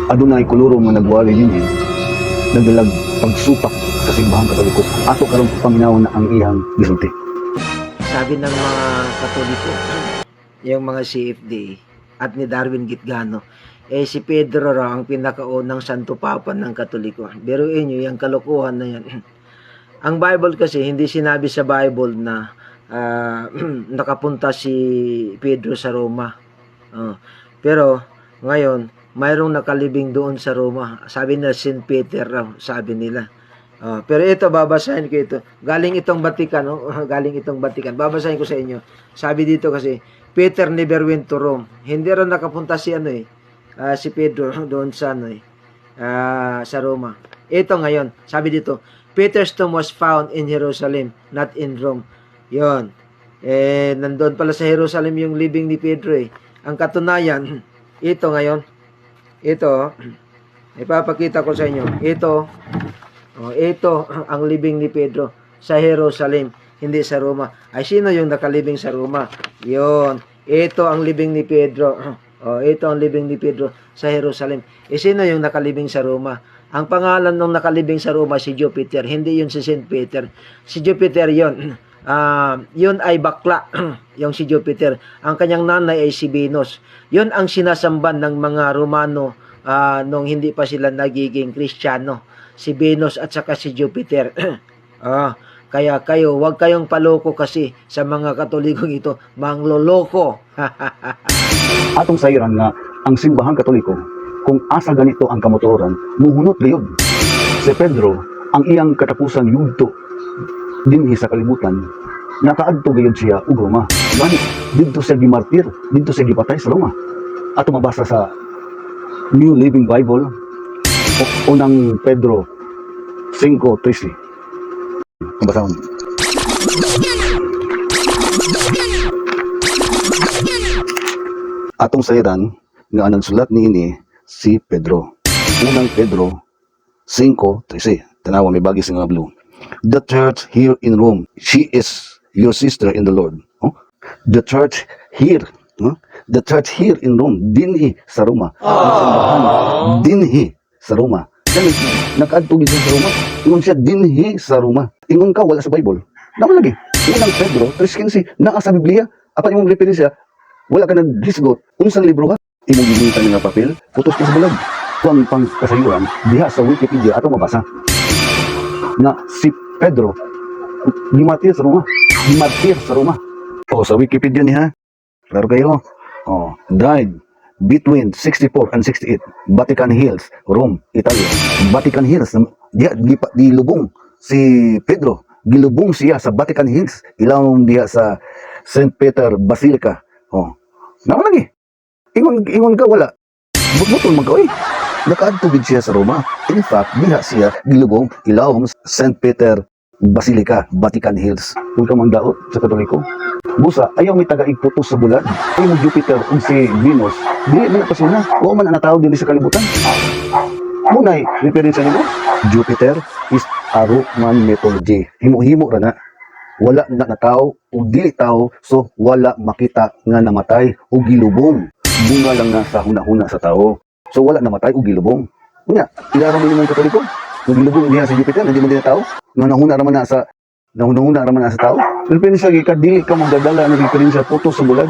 adunay koloro nga nagwali dinhi nagdalag pagsupak sa simbahang Katoliko ato karon paminawon na ang iyang gisulti. Sabi ng mga Katoliko, yung mga CFD at ni Darwin Gitgano, si Pedro raw ang pinakaunang Santo Papa ng Katoliko. Biruin nyo, yung kalokohan na yan. Ang Bible kasi, hindi sinabi sa Bible na nakapunta si Pedro sa Roma. Pero ngayon, mayroong nakalibing doon sa Roma. Sabi nila, St. Peter raw, sabi nila. Pero ito, babasahin ko ito. Galing itong Vatican, galing itong Vatican. Babasahin ko sa inyo. Sabi dito kasi, Peter never went to Rome. Hindi rin nakapunta si si Pedro doon sa sa Roma. Ito ngayon, sabi dito, Peter's tomb was found in Jerusalem, not in Rome. Yon. Nandoon pala sa Jerusalem yung libing ni Pedro eh. Ang katunayan, ito ngayon, ito, ipapakita ko sa inyo. Ito ang libing ni Pedro sa Jerusalem, hindi sa Roma. Ay, sino yung nakalibing sa Roma? Yon. Ito ang libing ni Pedro. Ito ang libing ni Pedro sa Jerusalem. Sino yung nakalibing sa Roma? Ang pangalan ng nakalibing sa Roma si Jupiter, hindi yun si St. Peter. Si Jupiter yun. Yun ay bakla, yung si Jupiter. Ang kanyang nanay ay si Venus. Yun ang sinasamban ng mga Romano nung hindi pa sila nagiging Kristiyano. Si Venus at saka si Jupiter. Kaya kayo, huwag kayong paloko kasi sa mga Katolikong ito, mangloloko. Atong sayran nga ang simbahang Katoliko kung asa ganito ang kamotoran muhunot gayud. Si Pedro ang iyang katapusan yugto dinhi sa kalibutan nakaadto gayud siya ug Roma. Gani didto siya gimartir, didto siya gipatay sa Roma. Ato mabasa sa New Living Bible unang Pedro 5:13. Ang basahon. Atong sayran nga nagsulat niini si Pedro. Unang Pedro 5:13. Tanawa may bagi sa mga blue. The church here in Rome, she is your sister in the Lord. The church here, the church here in Rome, dinhi sa Roma. Ang simbahan dinhi sa Roma. Kaya nakaadtog siya sa Roma. Ingon siya dinhi sa Roma. Ingon ka wala sa Bible. Naman lagi. Unang Pedro 3:15 naa sa Biblia. Apan imong referensya wala ka naghisgot unsang libro ka. Imong gibutan nga papel, putos ka sa bulag. Kung pang kasayuran diha sa Wikipedia ato mabasa na si Pedro gimartir sa Roma. Gimartir sa Roma. Sa Wikipedia niya. Klaro kayo. Died between 64 and 68. Vatican Hills, Rome, Italia. Vatican Hills, di lubong si Pedro. Gilubong siya sa Vatican Hills. Ilawang diya sa St. Peter Basilica. Naman lagi. Ingon ka wala. Butbutol magkaway. Nakaadtubig siya sa Roma. In fact, diha siya gilubong ilawang St. Peter Basilica, Vatican Hills. Kung ka mangdaot sa Katoliko. Busa, ayaw may taga-igputos sa bulan. Ayaw mo Jupiter kung si Venus. Dili man napasuna. O man ang natawag din sa kalibutan. Munay, referensya nito. Jupiter is a Roman mythology. Himo-himo ra na. Wala na tao o dili tao, so wala makita nga namatay o gilubong. Bunga lang na sa hunahuna sa tao. So wala namatay o gilubong. Kunya, ilaro mo ng Katoliko. Kung gilubong niya sa Jupiter, hindi mo din tao. Nga nahuna raman na sa tao. Referensya ka, dili ka magdadala ng referensya puto sa bulag.